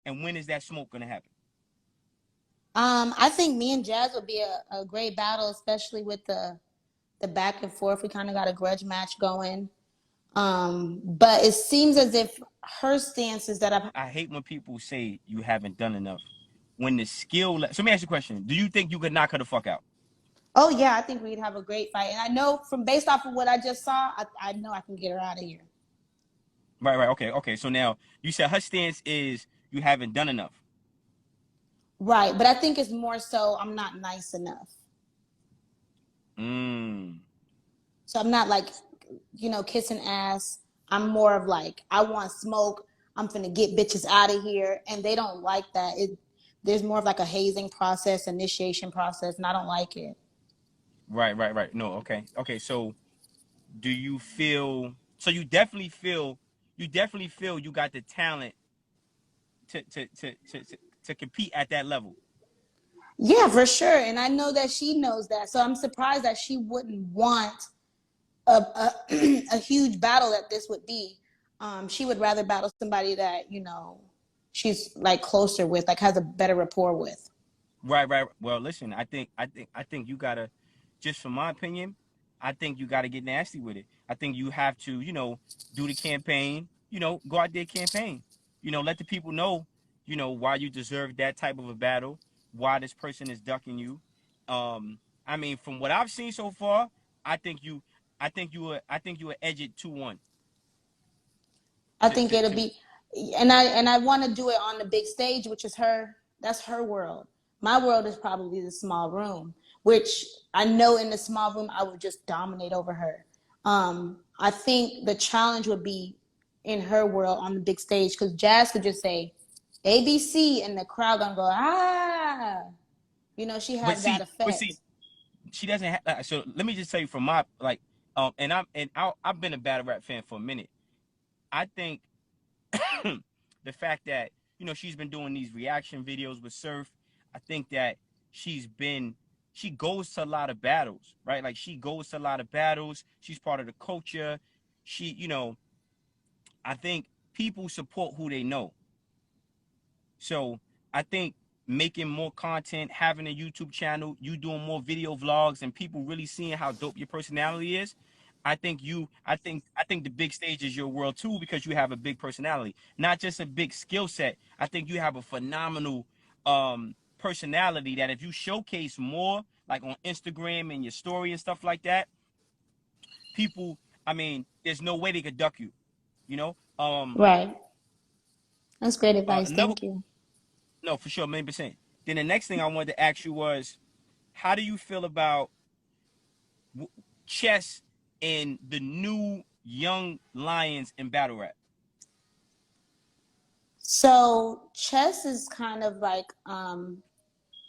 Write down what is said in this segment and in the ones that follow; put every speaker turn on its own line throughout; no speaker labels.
And when is that smoke gonna happen?
I think me and Jazz would be a great battle, especially with the back and forth. We kind of got a grudge match going. But it seems as if her stance is that
I hate when people say you haven't done enough. When the skill, so let me ask you a question: do you think you could knock her the fuck out?
Oh yeah, I think we'd have a great fight, and I know from based off of what I just saw, I know I can get her out of here.
Right, right, okay, okay. So now you said her stance is you haven't done enough.
Right, but I think it's more so I'm not nice enough.
Mm.
So I'm not like, kissing ass. I'm more of like, I want smoke. I'm finna get bitches out of here. And they don't like that. There's more of like a hazing process, initiation process, and I don't like it.
Right, right, right. No, okay, okay. So do you feel? So you definitely feel you got the talent to compete at that level.
Yeah, for sure. And I know that she knows that. So I'm surprised that she wouldn't want a huge battle that this would be. She would rather battle somebody that, she's like closer with, like has a better rapport with.
Right, right. Well, listen, I think you gotta, just from my opinion, I think you gotta get nasty with it. I think you have to, do the campaign, go out there campaign, let the people know, why you deserve that type of a battle, why this person is ducking you. I mean, from what I've seen so far, I think you, I think you will edge it 2-1
I
to
think
to
it'll
to.
be, and I want to do it on the big stage, which is her. That's her world. My world is probably the small room, which I know in the small room I would just dominate over her. I think the challenge would be in her world on the big stage because Jazz could just say ABC and the crowd gonna go ah. She
But
have that
see, but see,
effect.
she doesn't have. So let me just tell you from my like, I've been a battle rap fan for a minute. I think the fact that she's been doing these reaction videos with Surf, I think that she's been she goes to a lot of battles, right? Like she goes to a lot of battles. She's part of the culture. She, I think people support who they know. So I think making more content, having a YouTube channel, you doing more video vlogs, and people really seeing how dope your personality is. I think the big stage is your world too because you have a big personality, not just a big skill set. I think you have a phenomenal personality that if you showcase more, like on Instagram and your story and stuff like that, people, I mean, there's no way they could duck you. You know.
Right. That's great advice.
Another
Thank you.
No, for sure, many percent. Then the next thing I wanted to ask you was, how do you feel about chess and the new young lions in battle rap?
So chess is kind of like a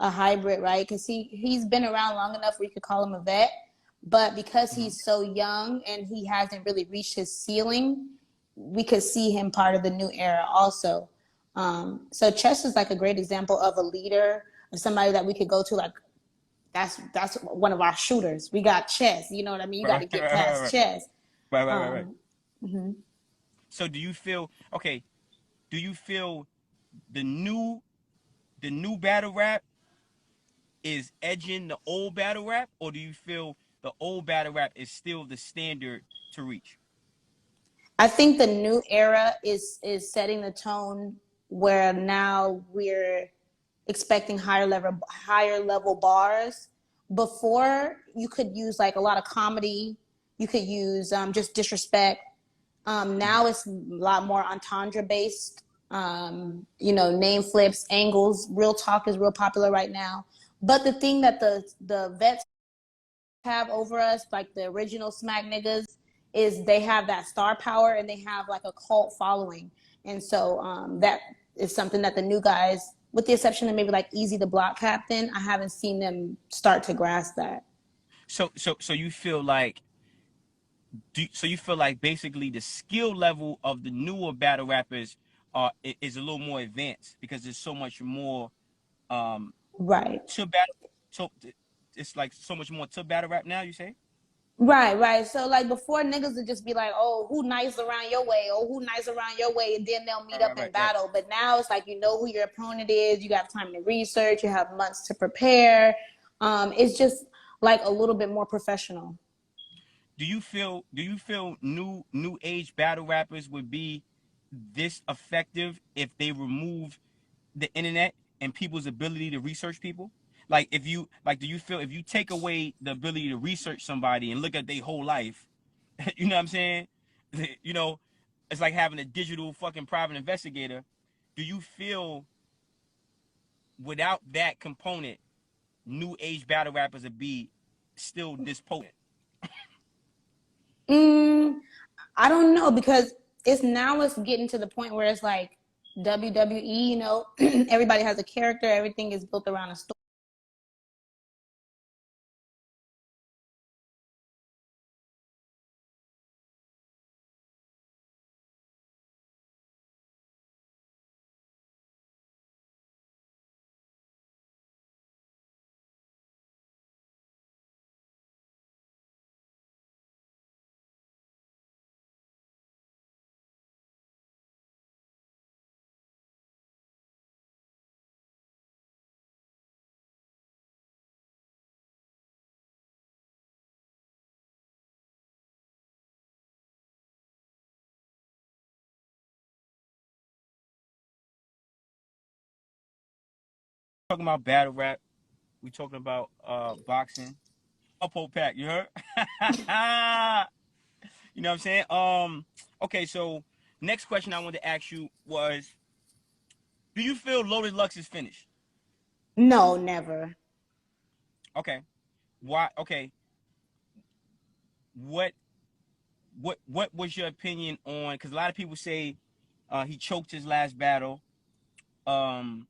hybrid, right? Because he's been around long enough where you could call him a vet, but because
Mm-hmm.
he's so young and he hasn't really reached his ceiling, we could see him part of the new era also. So Chess is like a great example of a leader or somebody that we could go to. Like that's one of our shooters. We got Chess. You know what I mean? You got
Right,
to get
right, right,
past
right,
Chess.
right, right, right, right.
Um, mhm.
So do you feel okay? Do you feel the new the new battle rap is edging the old battle rap, or do you feel the old battle rap is still the standard to reach?
I think the new era is setting the tone where now we're expecting higher level bars. Before you could use like a lot of comedy, you could use just disrespect.
Mm-hmm.
Now it's a lot more entendre based. Name flips, angles. Real talk is real popular right now. But the thing that the vets have over us, like the original smack niggas, is they have that star power and they have like a cult following. And so that is something that the new guys, with the exception of maybe like Easy the Block Captain, I haven't seen them start to grasp that.
So you feel like so you feel like basically the skill level of the newer battle rappers is a little more advanced because there's so much more um
Right.
to battle, so it's like so much more to battle rap now, you say?
Right. So like before, niggas would just be like, "Oh, who nice around your way? Oh, who nice around your way?" And then they'll meet up in
Right.
battle. But now it's like you know who your opponent is. You got time to research. You have months to prepare. It's just like a little bit more professional.
Do you feel new age battle rappers would be this effective if they removed the internet and people's ability to research people? Like if you like, do you feel if you take away the ability to research somebody and look at their whole life, you know what I'm saying? You know, it's like having a digital fucking private investigator. Do you feel without that component, new age battle rappers would be still this potent?
Mm, I don't know because it's getting to the point where it's like WWE. You know, everybody has a character. Everything is built around a story.
Talking about battle rap, we talking about boxing. Uphold pack, you heard? You know what I'm saying? Okay, so next question I wanted to ask you was, do you feel Loaded Lux is finished?
No, never.
Okay. Why? Okay. What what was your opinion on? Because a lot of people say he choked his last battle. Um,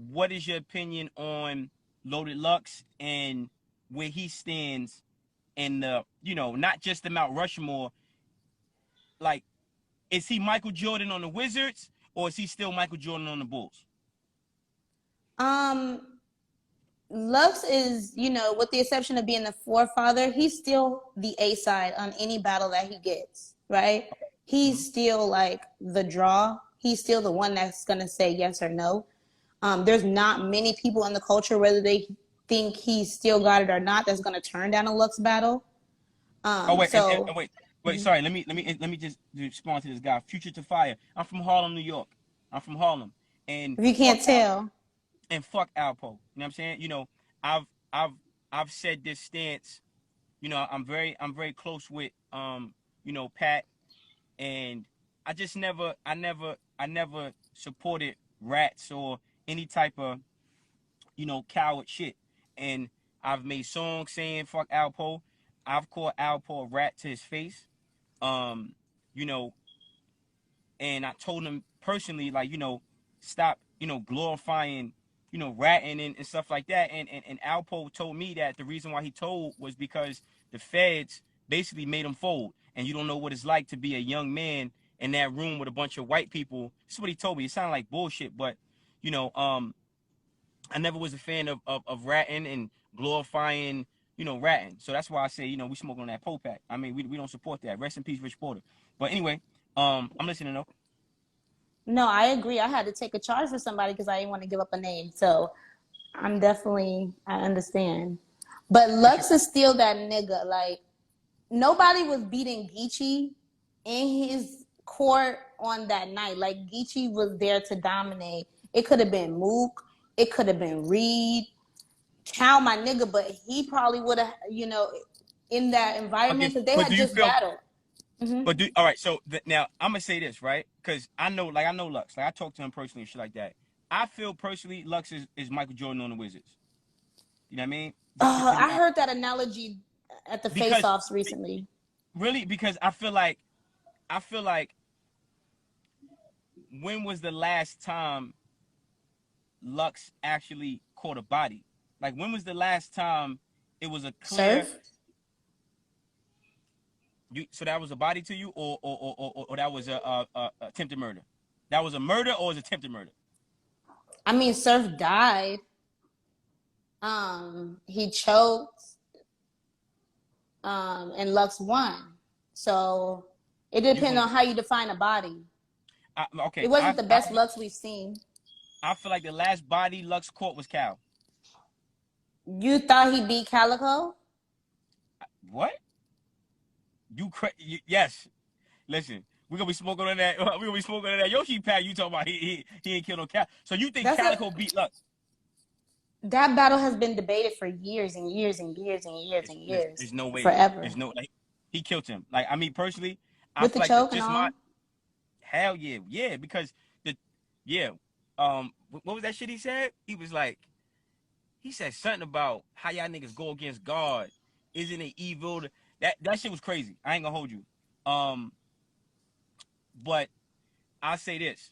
what is your opinion on Loaded Lux and where he stands in the, not just the Mount Rushmore? Like, is he Michael Jordan on the Wizards or is he still Michael Jordan on the Bulls?
Um, Lux is, you know, with the exception of being the forefather, he's still the A side on any battle that he gets, right?
Mm-hmm.
He's still like the draw. He's still the one that's gonna say yes or no. There's not many people in the culture, whether they think he's still got it or not, that's gonna turn down a Lux battle.
Oh wait, and
So
wait. Sorry, let me just respond to this guy. Future to Fire. I'm from Harlem, New York. I'm from Harlem, and
if you
fuck
can't
Al
tell,
and fuck Alpo. You know what I'm saying? I've I've I've said this stance. I'm very close with Pat, and I never supported rats or any type of coward shit. And I've made songs saying fuck Alpo. I've called Alpo a rat to his face. Um, you know, and I told him personally, like, stop, glorifying, ratting and stuff like that. And Alpo told me that the reason why he told was because the feds basically made him fold. And you don't know what it's like to be a young man in that room with a bunch of white people. This is what he told me. It sounded like bullshit, but you know, um, I never was a fan of ratting and glorifying, ratting. So that's why I say, we smoking on that pole pack. I mean, we don't support that. Rest in peace, Rich Porter. But anyway, I'm listening though.
no, I agree. I had to take a charge for somebody because I didn't want to give up a name. So I understand. But
What's your
Lux is still that nigga. Like, nobody was beating Geechee in his court on that night. Like, Geechee was there to dominate. It could have been Mook. It could have been Reed. Chow, my nigga, but he probably would have, in that
okay?
environment because they
But
had
do you
just
feel?
battled. Mm-hmm.
But do all right. So now I'm gonna say this, right? Because I know Lux. Like I talked to him personally and shit like that. I feel personally Lux is Michael Jordan on the Wizards. You know what I mean?
I heard that analogy at the
Because
face-offs recently.
really, because I feel like when was the last time Lux actually caught a body? Like when was the last time it was a clear
Surf?
so that was a body to you, or that was a attempted murder? That was a murder or was attempted murder?
I mean, Surf died. He choked. and Lux won. So it
You
depends
gonna
on how you define a body.
okay?
It wasn't the best Lux we've seen.
I feel like the last body Lux caught was Cal.
You thought he beat Calico?
What? Yes. Listen, we're gonna be smoking on that. We're gonna be smoking on that Yoshi pack. You talking about he ain't killed no Cal. So you think
That's a
Calico beat Lux?
that battle has been debated for years and years and years and years and years,
There's no way.
forever,
There's no like he killed him. Like I mean personally, I
with the
feel like
choke and
just my
all.
hell yeah, yeah, because the yeah, what was that shit he said? He was like he said something about how y'all niggas go against God. Isn't it evil? That shit was crazy. I ain't gonna hold you. But I'll say this.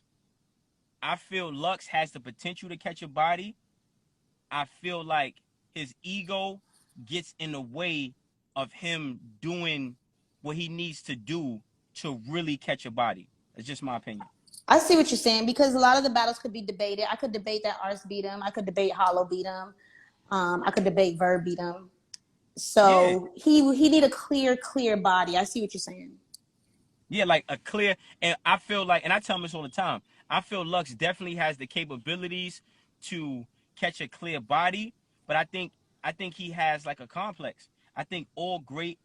I feel Lux has the potential to catch a body. I feel like his ego gets in the way of him doing what he needs to do to really catch a body. It's just my opinion.
I see what you're saying because a lot of the battles could be debated. I could debate that Arts beat him. I could debate Hollow beat him. I could debate Verb beat him.
Yeah.
So he need a clear body. I see what you're saying.
Yeah, like a clear, and I feel like, and I tell him this all the time. I feel Lux definitely has the capabilities to catch a clear body, but I think he has like a complex. I think all great.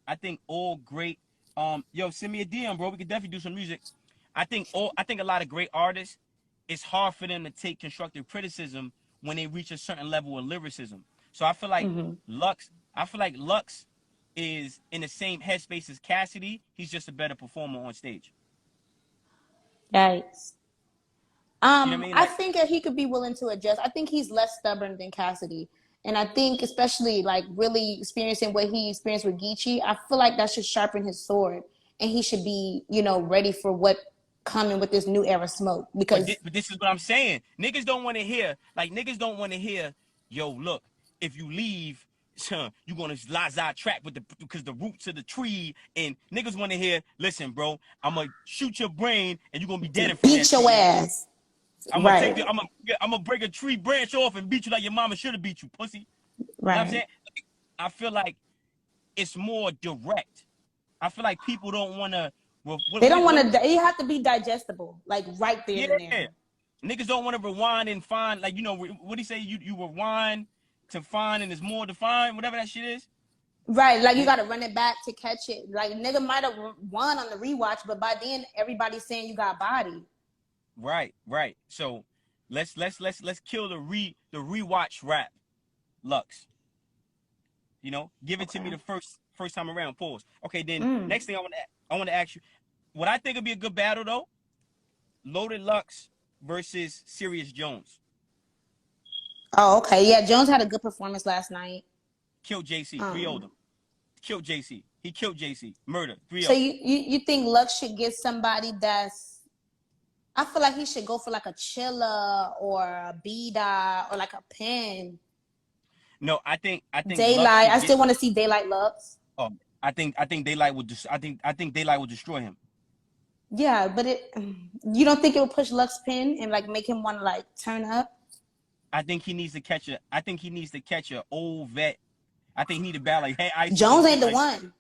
Yo, send me a DM, bro. We could definitely do some music. I think a lot of great artists, it's hard for them to take constructive criticism when they reach a certain level of lyricism. So I feel like Lux is in the same headspace as Cassidy. He's just a better performer on stage.
Yikes.
You know what I mean?
I
Like,
think that he could be willing to adjust. I think he's less stubborn than Cassidy. And I think especially like really experiencing what he experienced with Geechee, I feel like that should sharpen his sword. And he should be, ready for what coming with this new era smoke. Because
but this is what I'm saying. Niggas don't want to hear. Like niggas don't want to hear. Yo, look, if you leave, you gonna laza track with because the roots of the tree. And niggas want to hear. Listen, bro, I'm gonna shoot your brain, and you are gonna be dead in front of that
beat your
tree.
ass.
I'm gonna take
Right.
the. I'm gonna break a tree branch off and beat you like your mama should have beat you, pussy. You know what I'm
Right.
saying? I feel like it's more direct. I feel like people don't want to.
They don't want to, it have to be digestible, like right there and
Yeah,
there.
niggas don't want to rewind and find like what do you say? You rewind to find and there's more to find. Whatever that shit is.
Right, like you
Yeah.
got to run it back to catch it. Like nigga might have won on the rewatch, but by then everybody's saying you got body.
Right, right. So let's kill the rewatch rap, Lux. Give it to me
Okay.
the first time around. Pause. Okay, then next thing I want to ask you, what I think would be a good battle though, Loaded Lux versus Serious Jones.
Oh, okay. Yeah, Jones had a good performance last night.
Killed JC, 3
Um,
them. Killed JC. He killed JC. Murder, 3
so you think Lux should get somebody that's? I feel like he should go for like a Chilla or a Bida or like a Pen.
No, I think Lux
Daylight. I
should get.
still want to see Daylight Lux.
I think Daylight would. I think Daylight will destroy him.
Yeah, but you don't think it will push Lux Pen and like make him want to like turn up?
I think he needs to catch a. I think he needs to catch a old vet. I think he need to battle like Hey Isis and
Jones ain't
shit
the
like.
one.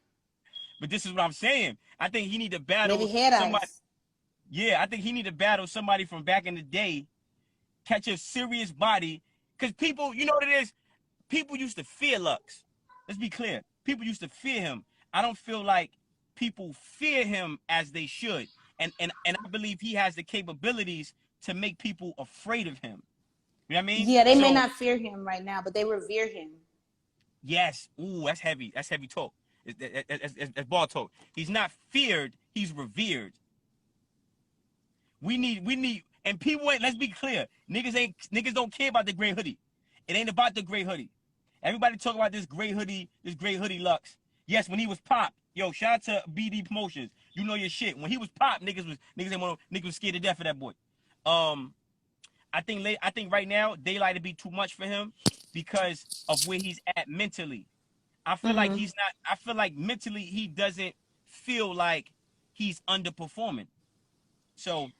But this is what I'm saying. I think he need to
Maybe
battle
Head
somebody.
Ice.
Yeah, I think he need to battle somebody from back in the day. Catch a serious body, because people, you know what it is. People used to fear Lux. Let's be clear. People used to fear him. I don't feel like people fear him as they should. And I believe he has the capabilities to make people afraid of him. You know what I mean?
Yeah, they may
So
not fear him right now, but they revere him.
yes, ooh, that's heavy. That's heavy talk. It's ball talk. He's not feared. He's revered. We need, and people ain't. Let's be clear. Niggas don't care about the gray hoodie. It ain't about the gray hoodie. Everybody talk about this gray hoodie Lux. Yes, when he was pop, yo, shout out to BD Promotions. You know your shit. When he was pop, niggas was scared to death of that boy. Um, I think right now Daylight would be too much for him because of where he's at mentally. I feel like
Mm-hmm.
he's not. I feel like mentally he doesn't feel like he's underperforming. So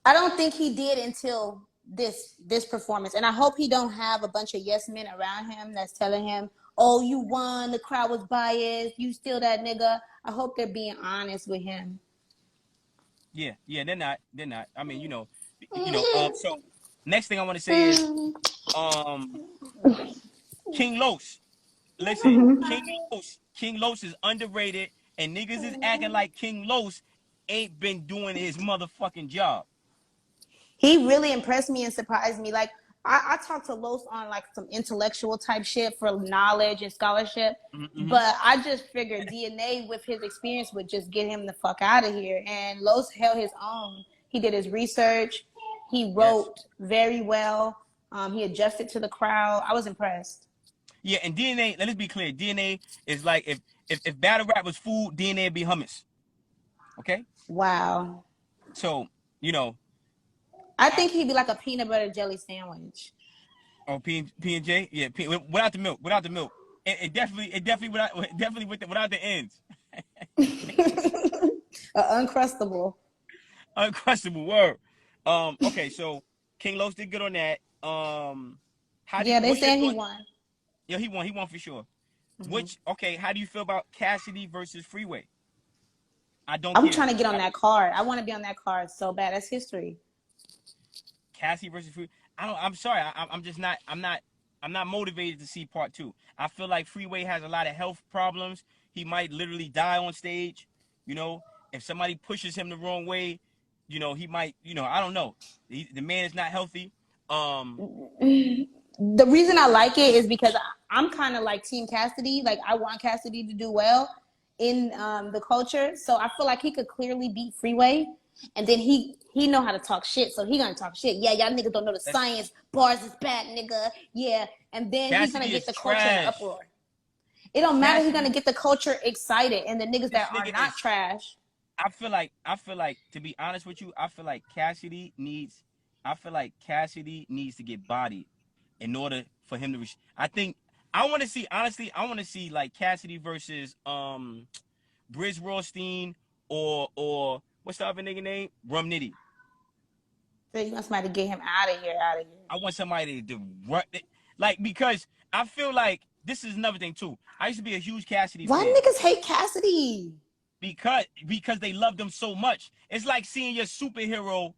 I don't think he did until this performance, and I hope he don't have a bunch of yes men around him that's telling him, oh, you won, the crowd was biased, you still that nigga. I hope they're being honest with him.
Yeah, they're not. They're not. I mean, so next thing I want to say is, um, King Los. Listen, King Los is underrated, and niggas is acting like King Los ain't been doing his motherfucking job.
He really impressed me and surprised me. Like I talked to Los on like some intellectual type shit for knowledge and scholarship,
Mm-hmm.
but I just figured DNA with his experience would just get him the fuck out of here. And Los held his own. He did his research. He
Yes.
wrote very well. He adjusted to the crowd. I was impressed.
Yeah, and DNA. Let's be clear. DNA is like if battle rap was food, DNA would be hummus. Okay.
Wow.
So you know,
I
I
think he'd be like a peanut butter jelly sandwich.
oh P and J. Yeah, without the milk. Without the milk. It definitely without the ends.
Uncrustable.
Uncrustable word. Okay, so King Los did good on that.
Yeah, they
What's your
said he
thought?
won.
Yeah, he won for sure.
Mm-hmm.
How do you feel about Cassidy versus Freeway? I don't
I'm
care.
trying to get on that card. I want to be on that card so bad. That's history.
Cassidy versus Freeway. I'm sorry. I'm just not. I'm not motivated to see part two. I feel like Freeway has a lot of health problems. He might literally die on stage. You know, if somebody pushes him the wrong way, he might. I don't know. The man is not healthy.
The reason I like it is because I'm kind of like Team Cassidy. Like I want Cassidy to do well in the culture, so I feel like he could clearly beat Freeway, and then he know how to talk shit, so he gonna talk shit. Yeah, y'all niggas don't know the science. Bars is bad, nigga. Yeah, and then he's gonna
Cassidy
get
is
the culture in an
trash.
uproar. It don't matter. He's
Cassidy,
gonna get the culture excited, and the niggas
this
that are
nigga
not
is.
trash.
I feel like to be honest with you, I feel like Cassidy needs to get bodied in order for him to reach. I think I want to see honestly. I want to see like Cassidy versus Briz Rothstein or what's the other nigga name? Rum Nitty.
So you want somebody to get him out of here, out of here.
I want somebody to run like because I feel like this is another thing too. I used to be a huge Cassidy
Why
fan
niggas hate Cassidy?
because they loved him so much. It's like seeing your superhero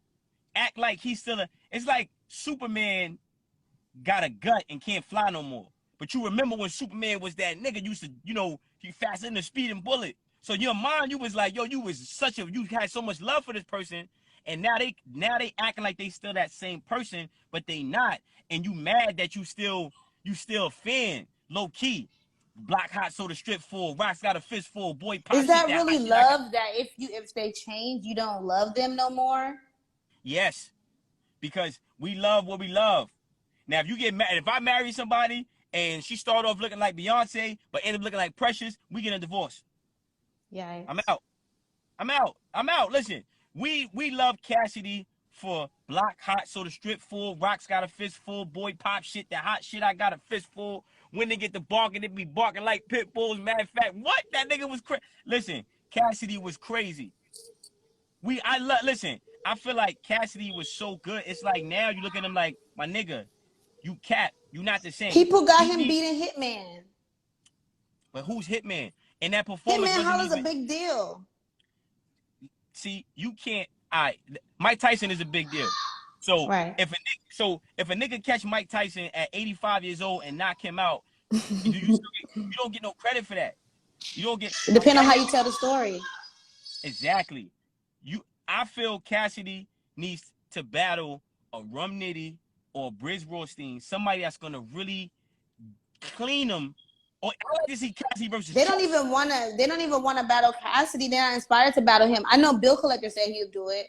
act like he's still a. It's like Superman got a gut and can't fly no more. But you remember when Superman was that nigga used to, he faster than a speeding bullet. So in your mind, you was like, yo, you had so much love for this person, and now they acting like they still that same person, but they not, and you mad that you still a fan, low key. Block hot soda strip full, rocks got a fist full, boy pop
Is
shit
that
that hot
really
shit I got.
love that if they change, you don't love them no more?
Yes, because we love what we love. Now, if you get mad, if I marry somebody and she start off looking like Beyonce but end up looking like Precious, we get a divorce. I'm
Yikes.
out. I'm out. Listen, we love Cassidy for block hot, so the strip full, rocks got a fist full, boy pop shit, the hot shit I got a fist full. When they get to barking, they be barking like pit bulls. Matter of fact, what that nigga was crazy. Listen, Cassidy was crazy. Listen. I feel like Cassidy was so good. It's like now you look at him like my nigga. You cap. You not the same.
People got
He
him
need,
beating Hitman.
but who's Hitman? And that performance
Hitman
wasn't
Holler's a
even.
big deal.
See, you can't. Mike Tyson is a big deal. So
Right.
if a nigga catch Mike Tyson at 85 years old and knock him out, you don't get no credit for that. You don't get.
It depends on how you tell the story.
Exactly. I feel Cassidy needs to battle a Rum Nitty or Briz Rothstein, somebody that's gonna really clean him. Or I like to see Cassidy versus.
They don't even wanna battle Cassidy. They're not inspired to battle him. I know Bill Collector said he'll do it.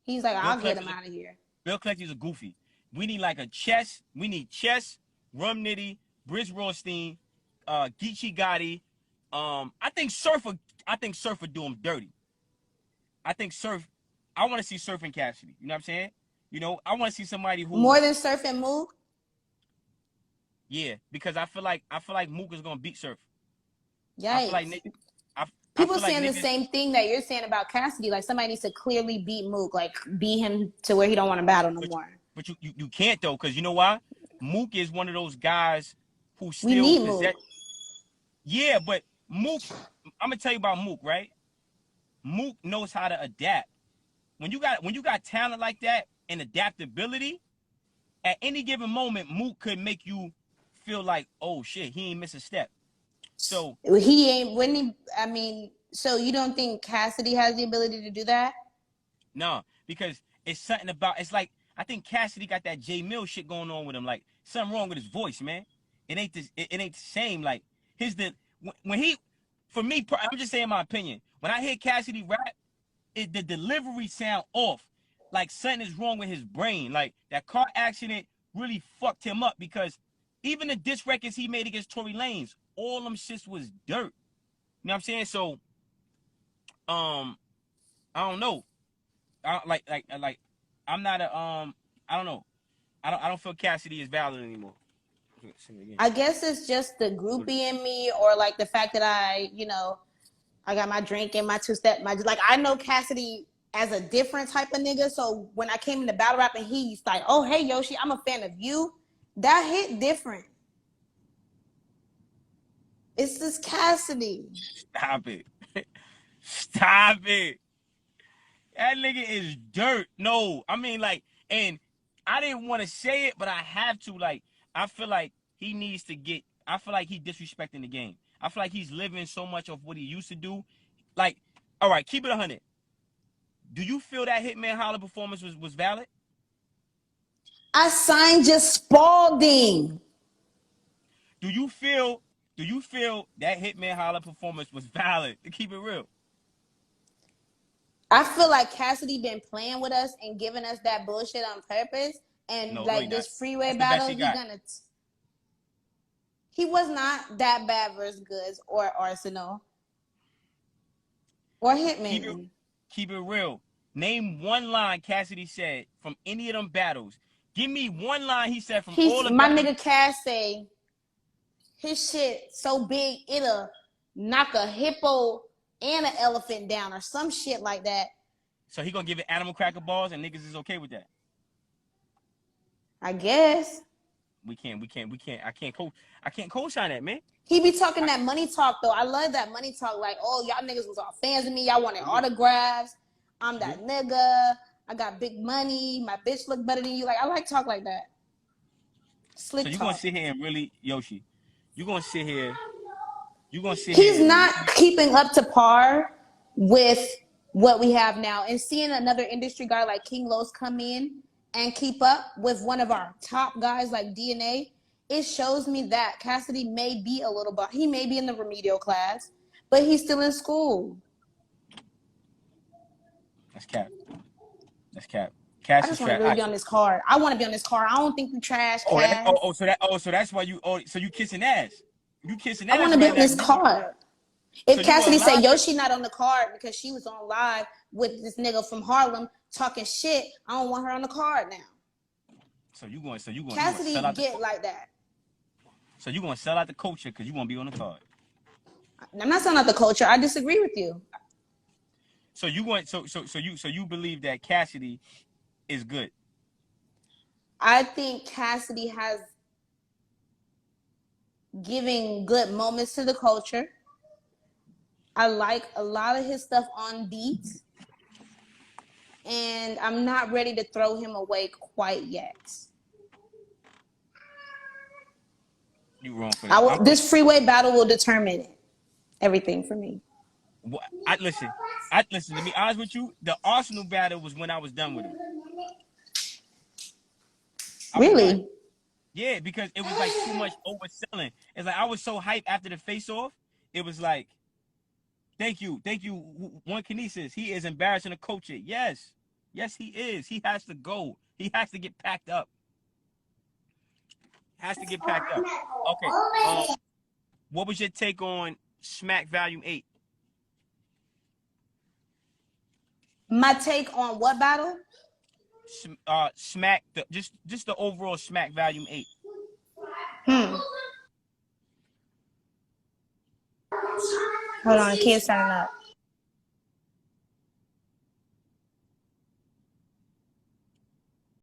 He's like, I'll get him out of here.
Bill Collector's a goofy. We need like a chess. We need chess, Rum Nitty, Briz Rothstein, Geechee Gotti. I think Surf would do him dirty. I think Surf. I want to see Surf and Cassidy. You know what I'm saying? I want to see somebody who
more than Surf and Mook.
Yeah, because I feel like Mook is gonna beat Surf.
Yikes.
I feel like
people saying the same thing that you're saying about Cassidy. Like somebody needs to clearly beat Mook, like beat him to where he don't want to battle no more.
But you can't though, because you know why? Mook is one of those guys who
we
still
need Mook.
Yeah, but Mook, I'm gonna tell you about Mook, right? Mook knows how to adapt. When you got talent like that and adaptability, at any given moment, Mook could make you feel like, oh shit, he ain't miss a step. So
He ain't when he. I mean, so you don't think Cassidy has the ability to do that?
no, because it's something about it's like I think Cassidy got that J Mill shit going on with him. Like something wrong with his voice, man. It ain't this. It ain't the same. Like when he, for me, I'm just saying my opinion. When I hear Cassidy rap, the delivery sound off. Like something is wrong with his brain. Like that car accident really fucked him up because even the diss records he made against Tory Lanez, all them shits was dirt. You know what I'm saying? So, I don't know. Like I'm not a I don't know. I don't feel Cassidy is valid anymore.
I guess it's just the groupie in me, or like the fact that I got my drink and my two-step. Like I know Cassidy as a different type of nigga. So when I came into battle rap and he's like, "Oh hey Yoshi, I'm a fan of you," that hit different. It's this Cassidy.
Stop it. Stop it. That nigga is dirt. No, I mean like, and I didn't want to say it, but I have to. Like, I feel like he needs to get. I feel like he disrespecting the game. I feel like he's living so much of what he used to do. Like, all right, keep it 100. Do you feel that Hitman Holla performance was valid?
I signed just Spalding.
Do you feel? Do you feel that Hitman Holla performance was valid? To keep it real.
I feel like Cassidy been playing with us and giving us that bullshit on purpose. And
No, really
like
not.
this freeway
That's the best
battle,
he got.
he was not that bad versus Goods or Arsenal or
Keep it,
Hitman.
keep it real. Name one line Cassidy said from any of them battles. Give me one line he said from all
He's
the
my
battles.
nigga Cass say his shit so big it'll knock a hippo and an elephant down or some shit like that.
So he gonna give it animal cracker balls and niggas is okay with that.
I guess.
We can't. I can't co-sign that, man.
He be talking that money talk though. I love that money talk. Like, oh, y'all niggas was all fans of me. Y'all wanted autographs. I'm that nigga. I got big money. My bitch look better than you. Like, I like talk like that.
So
Slick
you gonna
talk.
sit here and really, Yoshi? You gonna sit here? You gonna sit
He's
here and
not
really?
keeping up to par with what we have now. And seeing another industry guy like King Los come in and keep up with one of our top guys like DNA, it shows me that Cassidy may be a little bit, he may be in the remedial class, but he's still in school.
That's cap. That's cap.
I
Cass is
just want to
trash.
really be on this card. I want to be on this card. I don't think we trash Cass.
So that's why you. Oh, so you kissing ass. You kissing
I
ass
want to be
right
on
now.
this card.
So
If
you
Cassidy
gonna
say
lie?
Yoshi not on the card because she was on live with this nigga from Harlem talking shit, I don't want her on the card now.
So you going? You going to sell
Cassidy
out the?
get like that.
So you going to sell out the culture because you want to be on the card.
I'm not selling out the culture. I disagree with you.
So you want so you believe that Cassidy is good?
I think Cassidy has giving good moments to the culture. I like a lot of his stuff on beat. And I'm not ready to throw him away quite yet.
You wrong for that.
This freeway battle will determine everything for me.
I listen. To be honest with you, the Arsenal battle was when I was done with him. I was done.
Really?
Yeah, because it was like too much overselling. It's like I was so hyped after the face off. It was like, thank you. One Kinesis, he is embarrassing the culture. Yes, he is. He has to go. He has to get packed up. Okay. What was your take on Smack Volume 8?
My take on what battle?
Smack just the overall Smack Volume 8.
Hold on, kids signing up.